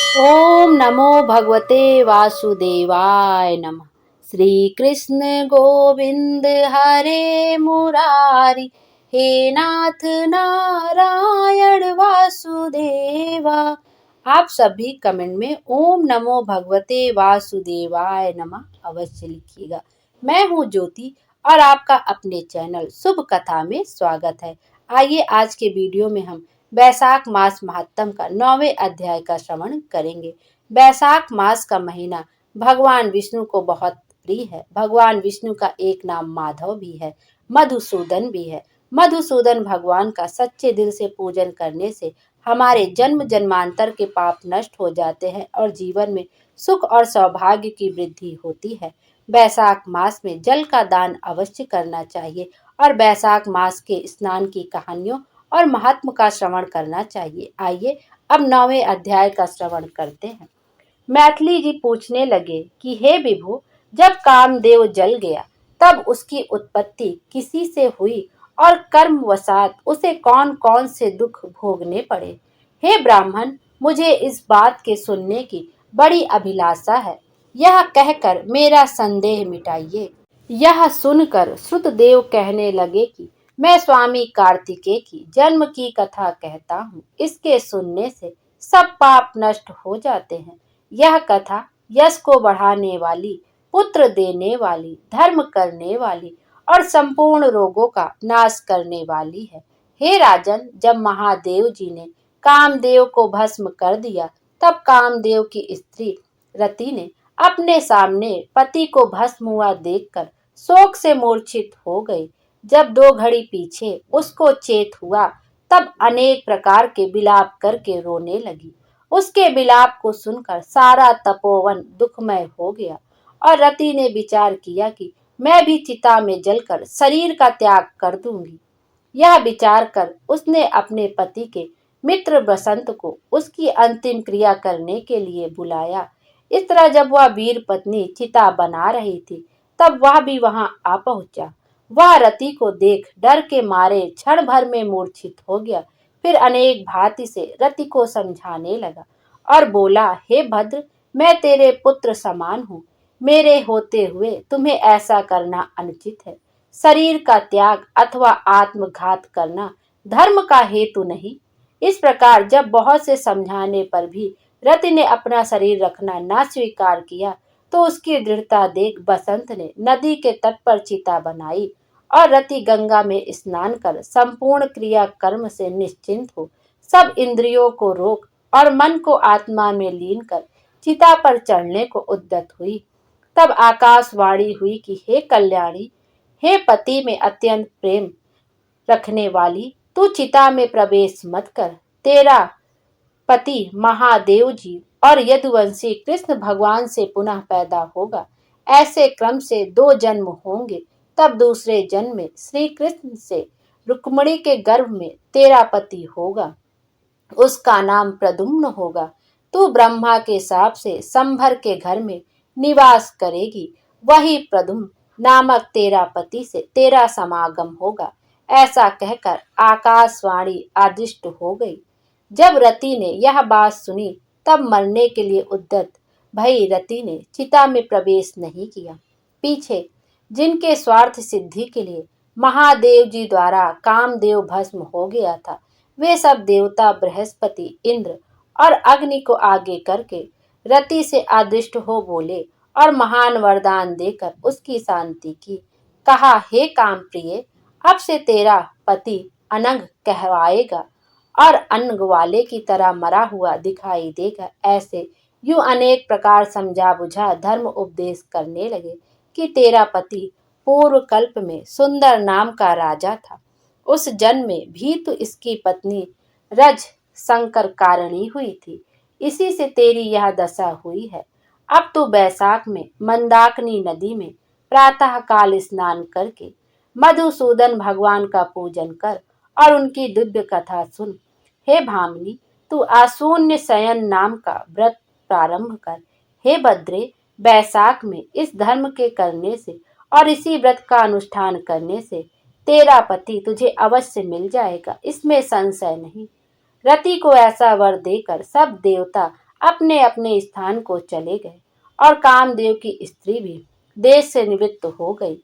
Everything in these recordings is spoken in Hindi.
ओम नमो भगवते वासुदेवाय नमः। श्री कृष्ण गोविंद हरे मुरारी, हे नाथ नारायण वासुदेवा। आप सभी कमेंट में ओम नमो भगवते वासुदेवाय नमः अवश्य लिखिएगा। मैं हूँ ज्योति और आपका अपने चैनल शुभ कथा में स्वागत है। आइए आज के वीडियो में हम वैशाख मास महात्म का 9वें अध्याय का श्रवण करेंगे। वैशाख मास का महीना भगवान विष्णु को बहुत प्रिय है। भगवान विष्णु का एक नाम माधव भी है, मधुसूदन भी है। मधुसूदन भगवान का सच्चे दिल से पूजन करने से हमारे जन्म जन्मांतर के पाप नष्ट हो जाते हैं और जीवन में सुख और सौभाग्य की वृद्धि होती है। वैशाख मास में जल का दान अवश्य करना चाहिए और वैशाख मास के स्नान की कहानियों और महात्म का श्रवण करना चाहिए। आइए अब 9वें अध्याय का श्रवण करते हैं। मैथिली जी पूछने लगे कि हे विभु, जब कामदेव जल गया तब उसकी उत्पत्ति किसी से हुई और कर्मवशात उसे कौन कौन से दुख भोगने पड़े। हे ब्राह्मण, मुझे इस बात के सुनने की बड़ी अभिलाषा है। यह कहकर मेरा संदेह मिटाइए। यह सुनकर श्रुतदेव कहने लगे कि मैं स्वामी कार्तिकेय की जन्म की कथा कहता हूँ। इसके सुनने से सब पाप नष्ट हो जाते हैं। यह कथा यश को बढ़ाने वाली, पुत्र देने वाली, धर्म करने वाली और संपूर्ण रोगों का नाश करने वाली है। हे राजन, जब महादेव जी ने कामदेव को भस्म कर दिया तब कामदेव की स्त्री रति ने अपने सामने पति को भस्म हुआ देखकर शोक से मूर्छित हो गई। जब 2 घड़ी पीछे उसको चेत हुआ तब अनेक प्रकार के विलाप करके रोने लगी। उसके विलाप को सुनकर सारा तपोवन दुखमय हो गया और रति ने विचार किया कि मैं भी चिता में जलकर शरीर का त्याग कर दूंगी। यह विचार कर उसने अपने पति के मित्र बसंत को उसकी अंतिम क्रिया करने के लिए बुलाया। इस तरह जब वह वीर पत्नी चिता बना रही थी तब वह भी वहां आ पहुंचा। वह रति को देख डर के मारे क्षण भर में मूर्छित हो गया। फिर अनेक भांति से रति को समझाने लगा और बोला, हे भद्र, मैं तेरे पुत्र समान हूँ। मेरे होते हुए तुम्हें ऐसा करना अनुचित है। शरीर का त्याग अथवा आत्मघात करना धर्म का हेतु नहीं। इस प्रकार जब बहुत से समझाने पर भी रति ने अपना शरीर रखना ना स्वीकार किया तो उसकी दृढ़ता देख बसंत ने नदी के तट पर चिता बनाई और रति गंगा में स्नान कर संपूर्ण क्रिया कर्म से निश्चिंत हो सब इंद्रियों को रोक और मन को आत्मा में लीन कर चिता पर चढ़ने को उद्यत हुई। तब आकाशवाणी हुई कि हे कल्याणी, हे पति में अत्यंत प्रेम रखने वाली, तू चिता में प्रवेश मत कर। तेरा पति महादेव जी और यदुवंशी कृष्ण भगवान से पुनः पैदा होगा। ऐसे क्रम से 2 जन्म होंगे। तब दूसरे जन्म में श्री कृष्ण से रुक्मिणी के गर्भ में तेरा पति होगा। उसका नाम प्रद्युम्न होगा। तू ब्रह्मा के शाप से संभर के घर में निवास करेगी। वही प्रद्युम्न नामक तेरा पति से तेरा समागम होगा। ऐसा कहकर आकाशवाणी आदिष्ट हो गई। जब रति ने यह बात सुनी तब मरने के लिए उद्यत भई रति ने चिता में प्रवेश नहीं किया। पीछे जिनके स्वार्थ सिद्धि के लिए महादेव जी द्वारा कामदेव भस्म हो गया था, वे सब देवता बृहस्पति, इंद्र और अग्नि को आगे करके रति से आदिष्ट हो बोले और महान वरदान देकर उसकी शांति की। कहा, हे काम प्रिय, अब से तेरा पति अनंग कहवाएगा और अन्न वाले की तरह मरा हुआ दिखाई देगा। ऐसे यूं अनेक प्रकार समझा बुझा धर्म उपदेश करने लगे कि तेरा पति पूर्व कल्प में सुंदर नाम का राजा था। उस जन्म में भी तो इसकी पत्नी रज शंकर कारिणी हुई थी। इसी से तेरी यह दशा हुई है। अब तू बैसाख में मंदाकिनी नदी में प्रातः काल स्नान करके मधुसूदन भगवान का पूजन कर और उनकी दिव्य कथा सुन। हे भामिनी, तू आशून्य शयन नाम का व्रत प्रारंभ कर। हे भद्रे, बैसाख में इस धर्म के करने से और इसी व्रत का अनुष्ठान करने से तेरा पति तुझे अवश्य मिल जाएगा, इसमें संशय नहीं। रति को ऐसा वर देकर सब देवता अपने अपने स्थान को चले गए और कामदेव की स्त्री भी देश से निवृत्त हो गई।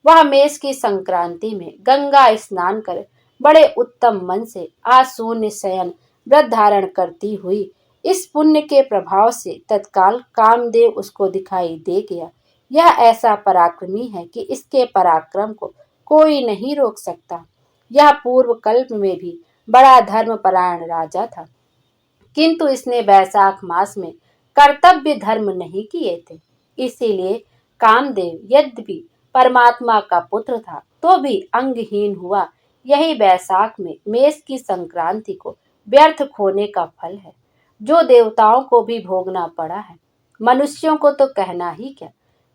वह मेष की संक्रांति में गंगा स्नान कर बड़े उत्तम मन से आशून्य शयन व्रत धारण करती हुई इस पुण्य के प्रभाव से तत्काल कामदेव उसको दिखाई दे गया। यह ऐसा पराक्रमी है कि इसके पराक्रम को कोई नहीं रोक सकता। यह पूर्व कल्प में भी बड़ा धर्मपरायण राजा था, किंतु इसने वैशाख मास में कर्तव्य धर्म नहीं किए थे। इसीलिए कामदेव यद्यपि परमात्मा का पुत्र था तो भी अंगहीन हुआ। यही वैशाख में मेष की संक्रांति को व्यर्थ खोने का फल है, जो देवताओं को भी भोगना पड़ा है, मनुष्यों को तो कहना ही क्या।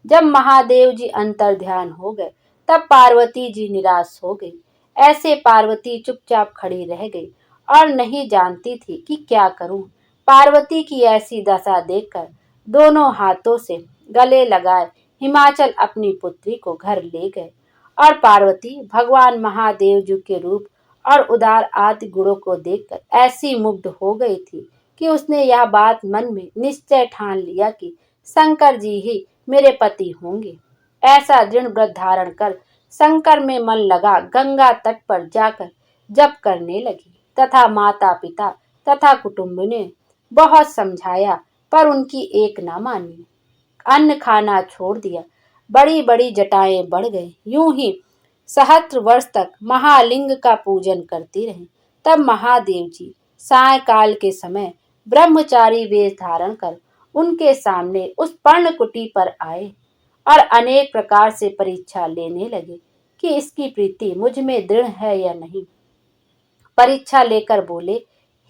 जब महादेव जी अंतर्ध्यान हो गए तब पार्वती जी निराश हो गई। ऐसे पार्वती चुपचाप खड़ी रह गई और नहीं जानती थी कि क्या करूं। पार्वती की ऐसी दशा देखकर दोनों हाथों से गले लगाए हिमाचल अपनी पुत्री को घर ले गए और पार्वती भगवान महादेव जी के रूप और उदार आदि गुणों को देखकर ऐसी मुग्ध हो गई थी कि उसने यह बात मन में निश्चय ठान लिया कि शंकर जी ही मेरे पति होंगे। ऐसा दृढ़ व्रत धारण कर शंकर में मन लगा गंगा तट पर जाकर जप करने लगी तथा माता पिता तथा कुटुंब ने बहुत समझाया पर उनकी एक ना मानी। अन्न खाना छोड़ दिया, बड़ी बड़ी जटाएं बढ़ गई। यूं ही सहस्त्र वर्ष तक महालिंग का पूजन करती रही। तब महादेव जी सायकाल के समय ब्रह्मचारी वेश धारण कर उनके सामने उस पर्णकुटी पर आए और अनेक प्रकार से परीक्षा लेने लगे कि इसकी प्रीति मुझ में दृढ़ है या नहीं। परीक्षा लेकर बोले,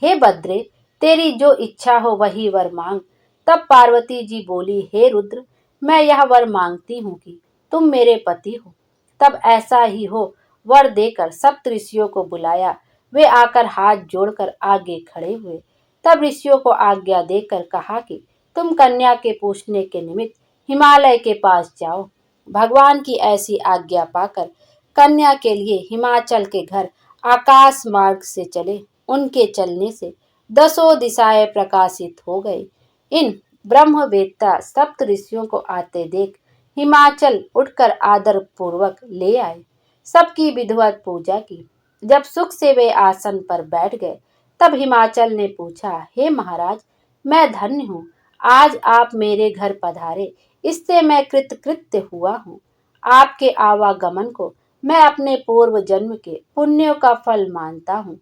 हे बद्रे, तेरी जो इच्छा हो वही वर मांग। तब पार्वती जी बोली, हे रुद्र, मैं यह वर मांगती हूँ कि तुम मेरे पति हो। तब ऐसा ही हो वर देकर सप्त ऋषियों को बुलाया। वे आकर हाथ जोड़कर आगे खड़े हुए। तब ऋषियों को आज्ञा देकर कहा कि तुम कन्या के पूछने के निमित्त हिमालय के पास जाओ। भगवान की ऐसी आज्ञा पाकर कन्या के लिए हिमाचल के घर आकाश मार्ग से चले। उनके चलने से दसों दिशाएं प्रकाशित हो गई। इन ब्रह्मवेत्ता सप्त ऋषियों को आते देख हिमाचल उठकर आदर पूर्वक ले आए। सबकी विधिवत पूजा की। जब सुख से वे आसन पर बैठ गए तब हिमाचल ने पूछा, हे महाराज, मैं धन्य हूँ, आज आप मेरे घर पधारे, इससे मैं कृतकृत्य हुआ हूँ। आपके आवागमन को मैं अपने पूर्व जन्म के पुण्यों का फल मानता हूँ।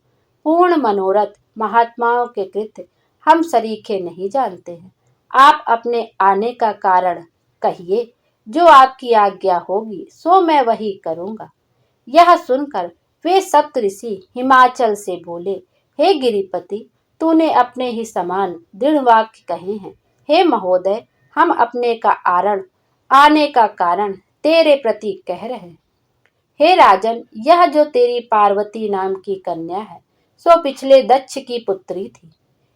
पूर्ण मनोरथ महात्माओं के कृत्य हम सरीखे नहीं जानते हैं। आप अपने आने का कारण कहिए, जो आपकी आज्ञा होगी सो मैं वही करूँगा। यह सुनकर वे सप्त ऋषि हिमाचल से बोले, हे गिरिपति, तूने अपने ही समान दृढ़ वाक्य कहे हैं। हे महोदय, हम अपने का आने का कारण तेरे प्रति कह रहे हैं। हे राजन, यह जो तेरी पार्वती नाम की कन्या है सो पिछले दक्ष की पुत्री थी।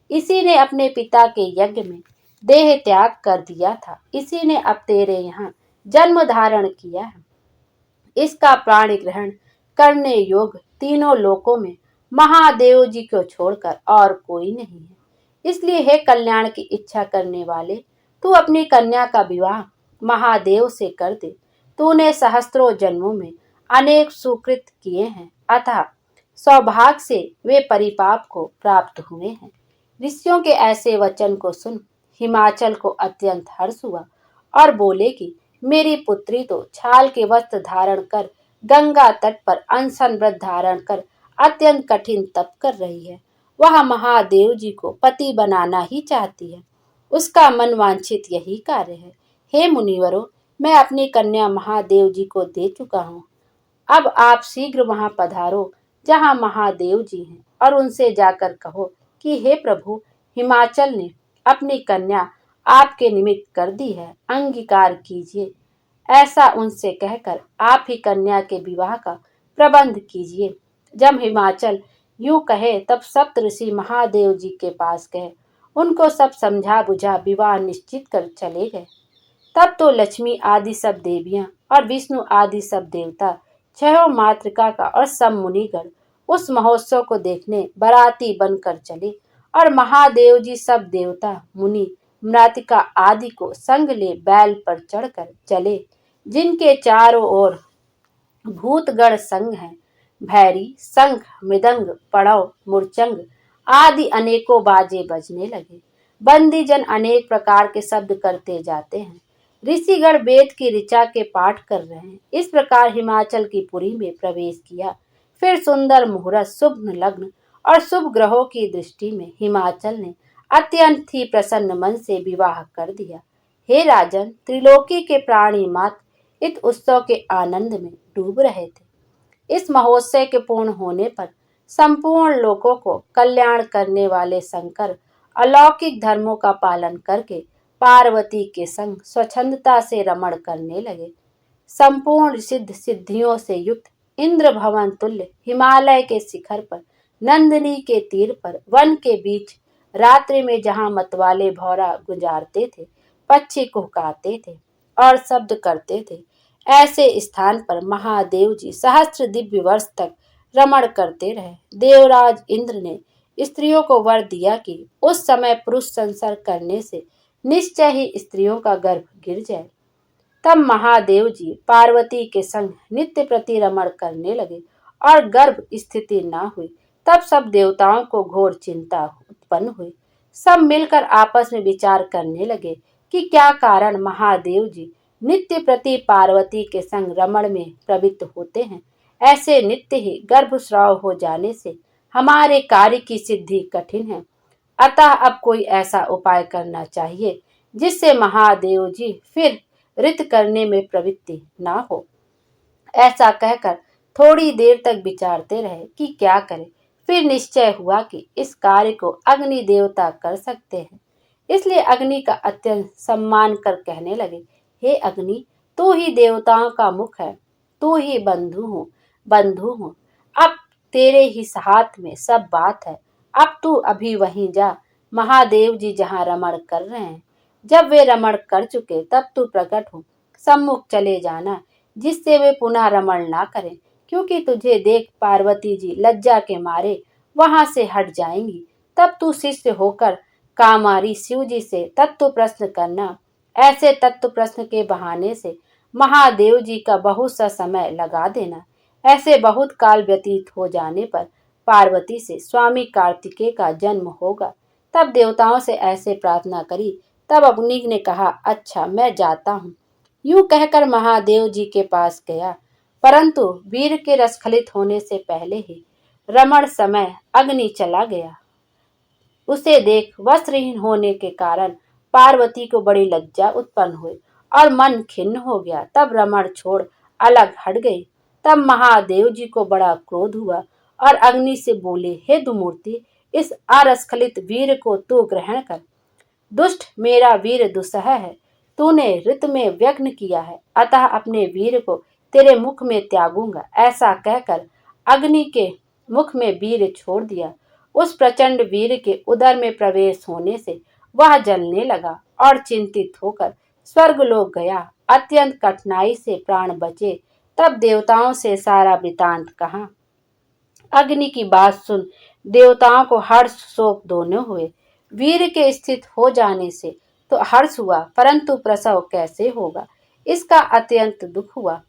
इसी ने अपने पिता के यज्ञ में देह त्याग कर दिया था। इसी ने अब तेरे यहाँ जन्म धारण किया है। इसका प्राण ग्रहण करने योग्य तीनों लोकों में महादेव जी को छोड़कर और कोई नहीं है। इसलिए हे कल्याण की इच्छा करने वाले, तू अपनी कन्या का विवाह महादेव से कर दे। तूने सहस्त्रों जन्मों में अनेक सुकृत किए हैं, अतः सौभाग्य से वे परिपाप को प्राप्त हुए हैं। ऋषियों के ऐसे वचन को सुन हिमाचल को अत्यंत हर्ष हुआ और बोले कि मेरी पुत्री तो छाल के वस्त्र धारण कर गंगा तट पर अनशन व्रत धारण कर अत्यंत कठिन तप कर रही है। वह महादेव जी को पति बनाना ही चाहती है। उसका मन वांछित यही कार्य है। हे मुनिवरों, मैं अपनी कन्या महादेव जी को दे चुका हूँ। अब आप शीघ्र वहां पधारो जहां महादेव जी हैं और उनसे जाकर कहो कि हे प्रभु, हिमाचल ने अपनी कन्या आपके निमित्त कर दी है, अंगीकार कीजिए। ऐसा उनसे कहकर आप ही कन्या के विवाह का प्रबंध कीजिए। जब हिमाचल यूं कहे तब सप्त ऋषि महादेव जी के पास गए। उनको सब समझा बुझा विवाह निश्चित कर चले गए। तब तो लक्ष्मी आदि सब देवियां और विष्णु आदि सब देवता, छहों मातृका का और सब मुनिगण उस महोत्सव को देखने बाराती बनकर चले और महादेव जी सब देवता मुनि मृतिका आदि को संग ले बैल पर चढ़कर चले, जिनके चारों ओर भूतगण संग हैं। भैरी शंख मृदंग पड़व मुरचंग आदि अनेकों बाजे बजने लगे। बंदी जन अनेक प्रकार के शब्द करते जाते हैं। ऋषिगण वेद की ऋचा के पाठ कर रहे हैं। इस प्रकार हिमाचल की पुरी में प्रवेश किया। फिर सुंदर मुहूर्त शुभ लग्न और शुभ ग्रहों की दृष्टि में हिमाचल ने अत्यंत ही प्रसन्न मन से विवाह कर दिया। हे राजन, त्रिलोकी के प्राणी मात्र इस उत्सव के आनंद में डूब रहे थे। इस महोत्सव के पूर्ण होने पर संपूर्ण लोगों को कल्याण करने वाले शंकर अलौकिक धर्मों का पालन करके पार्वती के संग स्वच्छंदता से रमण करने लगे। संपूर्ण सिद्ध सिद्धियों से युक्त इंद्र भवन तुल्य हिमालय के शिखर पर, नंदिनी के तीर पर, वन के बीच रात्रि में जहाँ मतवाले भौरा गुजारते थे, पक्षी कुहकाते थे और शब्द करते थे, ऐसे स्थान पर महादेव जी सहस्त्र दिव्य वर्ष तक रमण करते रहे। देवराज इंद्र ने स्त्रियों को वर दिया कि उस समय पुरुष संसर्ग करने से निश्चय ही स्त्रियों का गर्भ गिर जाए। तब महादेव जी पार्वती के संग नित्य प्रति रमण करने लगे और गर्भ स्थिति न हुई। तब सब देवताओं को घोर चिंता उत्पन्न हुई। सब मिलकर आपस में विचार करने लगे कि क्या कारण महादेव जी नित्य प्रति पार्वती के संग रमण में प्रवृत्त होते हैं। ऐसे नित्य ही गर्भस्राव हो जाने से हमारे कार्य की सिद्धि कठिन है। अतः अब कोई ऐसा उपाय करना चाहिए जिससे महादेव जी फिर ऋत करने में प्रवृत्ति ना हो। ऐसा कहकर थोड़ी देर तक विचारते रहे कि क्या करें। फिर निश्चय हुआ कि इस कार्य को अग्नि देवता कर सकते हैं। इसलिए अग्नि का अत्यंत सम्मान कर कहने लगे, हे अग्नि, तू ही देवताओं का मुख है, तू ही बंधु हो। अब तेरे ही हाथ में सब बात है। अब तू अभी वहीं जा, महादेव जी जहाँ रमण कर रहे हैं। जब वे रमण कर चुके तब तू प्रकट हो सम्मुख चले जाना, जिससे वे पुनः रमण ना करें, क्योंकि तुझे देख पार्वती जी लज्जा के मारे वहां से हट जाएंगी। तब तू शिष्य होकर कामारी शिव जी से तत्व प्रश्न करना। ऐसे तत्व प्रश्न के बहाने से महादेव जी का बहुत सा समय लगा देना। ऐसे बहुत काल व्यतीत हो जाने पर पार्वती से स्वामी कार्तिकेय का जन्म होगा। तब देवताओं से ऐसे प्रार्थना करी। तब अग्नि ने कहा, अच्छा मैं जाता हूँ। यूं कहकर महादेव जी के पास गया, परंतु वीर के रसखलित होने से पहले ही रमण समय अग्नि चला गया। उसे देख वस्त्रहीन होने के कारण पार्वती को बड़ी लज्जा उत्पन्न हुई और मन खिन्न हो गया। तब रमण छोड़ अलग हट गई। तब महादेव जी को बड़ा क्रोध हुआ और अग्नि से बोले, हे दुमूर्ति, इस अरस्खलित वीर को तू ग्रहण कर। दुष्ट, मेरा वीर दुस्सह है, तूने ऋत में व्यग्न किया है, अतः अपने वीर को तेरे मुख में त्यागूंगा। ऐसा कहकर अग्नि के मुख में वीर छोड़ दिया। उस प्रचंड वीर के उदर में प्रवेश होने से वह जलने लगा और चिंतित होकर स्वर्गलोक गया। अत्यंत कठिनाई से प्राण बचे। तब देवताओं से सारा वृतांत कहा। अग्नि की बात सुन देवताओं को हर्ष शोक दोनों हुए। वीर के स्थित हो जाने से तो हर्ष हुआ, परंतु प्रसव कैसे होगा, इसका अत्यंत दुख हुआ।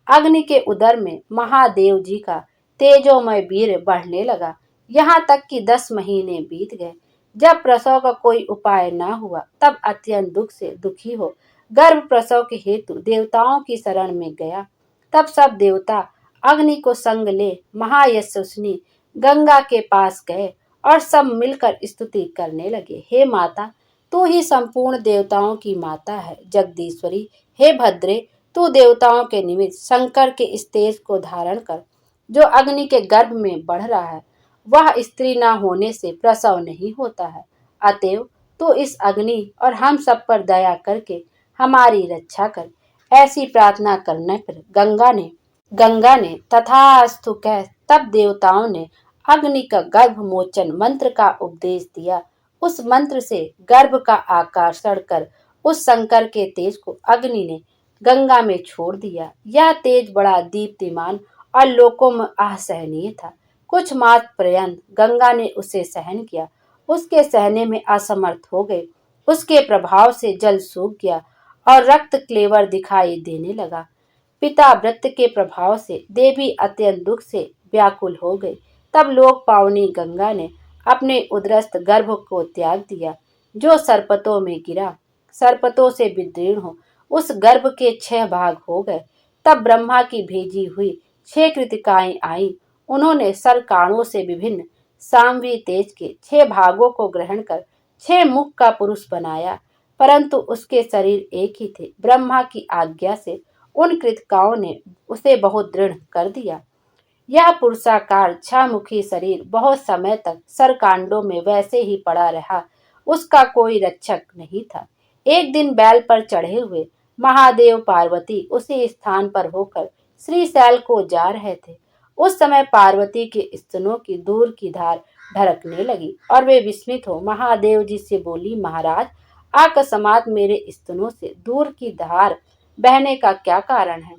अग्नि के उदर में महादेव जी का तेजोमय वीर बढ़ने लगा, यहाँ तक कि 10 महीने बीत गए। जब प्रसव का कोई उपाय न हुआ, तब अत्यंत दुख से दुखी हो गर्भ प्रसव के हेतु देवताओं की शरण में गया। तब सब देवता अग्नि को संग ले महायशस्विनी गंगा के पास गए और सब मिलकर स्तुति करने लगे। हे माता, तू ही संपूर्ण देवताओं की माता है, जगदीश्वरी। हे भद्रे, तू देवताओं के निमित्त शंकर के इस तेज को धारण कर, जो अग्नि के गर्भ में बढ़ रहा है। वह स्त्री न होने से प्रसव नहीं होता है। अतएव तू इस अग्नि और हम सब पर दया करके हमारी रक्षा कर। ऐसी प्रार्थना करने पर गंगा ने तथास्तु कह तब देवताओं ने अग्नि का गर्भ मोचन मंत्र का उपदेश दिया। उस मंत्र से गर्भ का आकर्षण कर उस शंकर के तेज को अग्नि ने गंगा में छोड़ दिया। यह तेज बड़ा दीप्तिमान और लोकों में असहनीय था। कुछ मास पर्यंत गंगा ने उसे सहन किया उसके सहने में असमर्थ हो गए। उसके प्रभाव से जल सूख गया और रक्त क्लेवर दिखाई देने लगा। पिता व्रत के प्रभाव से देवी अत्यंत दुख से व्याकुल हो गई। तब लोक पावनी गंगा ने अपने उदरस्थ गर्भ को त्याग दिया, जो सरपतों में गिरा। सरपतों से विदीर्ण हो उस गर्भ के 6 भाग हो गए। तब ब्रह्मा की भेजी हुई 6 कृतिकाएं आईं। उन्होंने सरकाणों से विभिन्न सामवी तेज के 6 भागों को ग्रहण कर 6 मुख का पुरुष बनाया, परंतु उसके शरीर एक ही थे। ब्रह्मा की आज्ञा से उन कृतिकाओं ने उसे बहुत दृढ़ कर दिया। यह पुरुषाकार 6 मुखी शरीर बहुत समय तक सरकांडों में वैसे ही पड़ा रहा। उसका कोई रक्षक नहीं था। एक दिन बैल पर चढ़े हुए महादेव पार्वती उसी स्थान पर होकर श्रीशैल को जा रहे थे। उस समय पार्वती के स्तनों की दूर की धार ढरकने लगी और वे विस्मित हो महादेव जी से बोली, महाराज, अकस्मात मेरे स्तनों से दूर की धार बहने का क्या कारण है?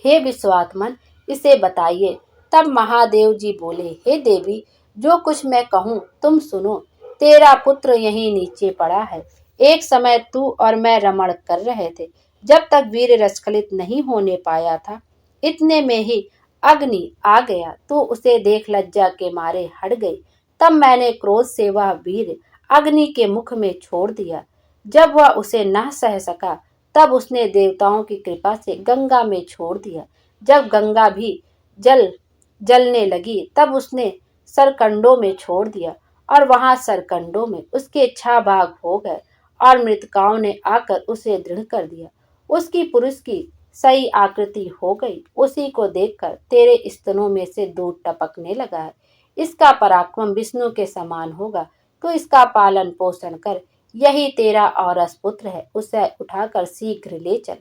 हे विश्वात्मन, इसे बताइए। तब महादेव जी बोले, हे देवी, जो कुछ मैं कहूँ तुम सुनो। तेरा पुत्र यहीं नीचे पड़ा है। एक समय तू और मैं रमण कर रहे थे, जब तक वीर रसखलित नहीं होने पाया था। इतने में ही अग्नि आ गया। तू उसे देख लज्जा के मारे हट गई। तब मैंने क्रोध से वह वीर अग्नि के मुख में छोड़ दिया। जब वह उसे न सह सका, तब उसने देवताओं की कृपा से गंगा में छोड़ दिया। जब गंगा भी जलने लगी, तब उसने सरकंडों में छोड़ दिया और वहां सरकंडों में उसके 6 भाग हो गए और मृतकाओं ने आकर उसे दृढ़ कर दिया। उसकी पुरुष की सही आकृति हो गई। उसी को देखकर तेरे स्तनों में से दूध टपकने लगा है। इसका पराक्रम विष्णु के समान होगा। तो इसका पालन पोषण कर। यही तेरा औरस पुत्र है। उसे उठाकर शीघ्र ले चल।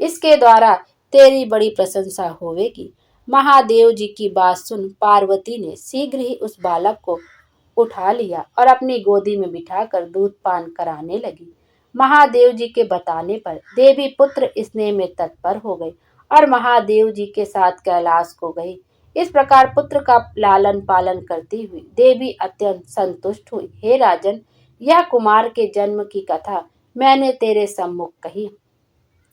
इसके द्वारा तेरी बड़ी प्रशंसा होवेगी। महादेव जी की बात सुन पार्वती ने शीघ्र ही उस बालक को उठा लिया और अपनी गोदी में बिठाकर दूध पान कराने लगी। महादेव जी के बताने पर देवी पुत्र स्नेह में तत्पर हो गई और महादेव जी के साथ कैलाश को गई। इस प्रकार पुत्र का लालन पालन करती हुई देवी अत्यंत संतुष्ट हुई। हे राजन, यह कुमार के जन्म की कथा मैंने तेरे सम्मुख कही।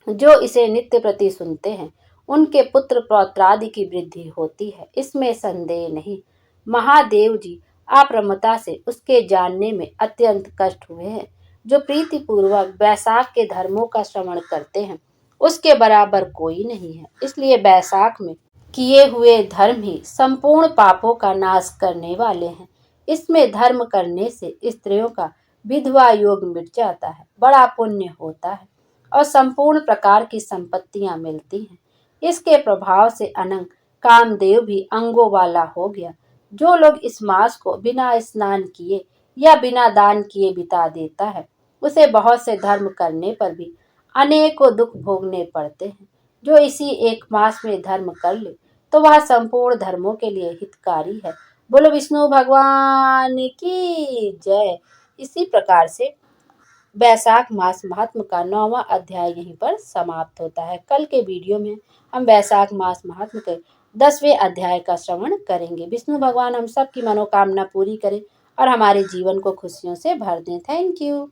जो इसे नित्य प्रति सुनते हैं, उनके पुत्र पौत्रादि की वृद्धि होती है, इसमें संदेह नहीं। महादेव जी अप्रमता से उसके जानने में अत्यंत कष्ट हुए हैं। जो प्रीति पूर्वक बैसाख के धर्मों का श्रवण करते हैं, उसके बराबर कोई नहीं है। इसलिए बैसाख में किए हुए धर्म ही संपूर्ण पापों का नाश करने वाले हैं। इसमें धर्म करने से स्त्रियों का विधवा योग मिट जाता है, बड़ा पुण्य होता है और संपूर्ण प्रकार की संपत्तियां मिलती हैं। इसके प्रभाव से अनंग कामदेव भी अंगों वाला हो गया। जो लोग इस मास को बिना स्नान किए या बिना दान किए बिता देता है, उसे बहुत से धर्म करने पर भी अनेकों दुख भोगने पड़ते हैं। जो इसी एक मास में धर्म कर ले, तो वह संपूर्ण धर्मों के लिए हितकारी है। बोलो विष्णु भगवान की जय। इसी प्रकार से वैशाख मास महात्म का 9वां अध्याय यहीं पर समाप्त होता है। कल के वीडियो में हम वैशाख मास महात्म के 10वें अध्याय का श्रवण करेंगे। विष्णु भगवान हम सब की मनोकामना पूरी करें और हमारे जीवन को खुशियों से भर दें। Thank you.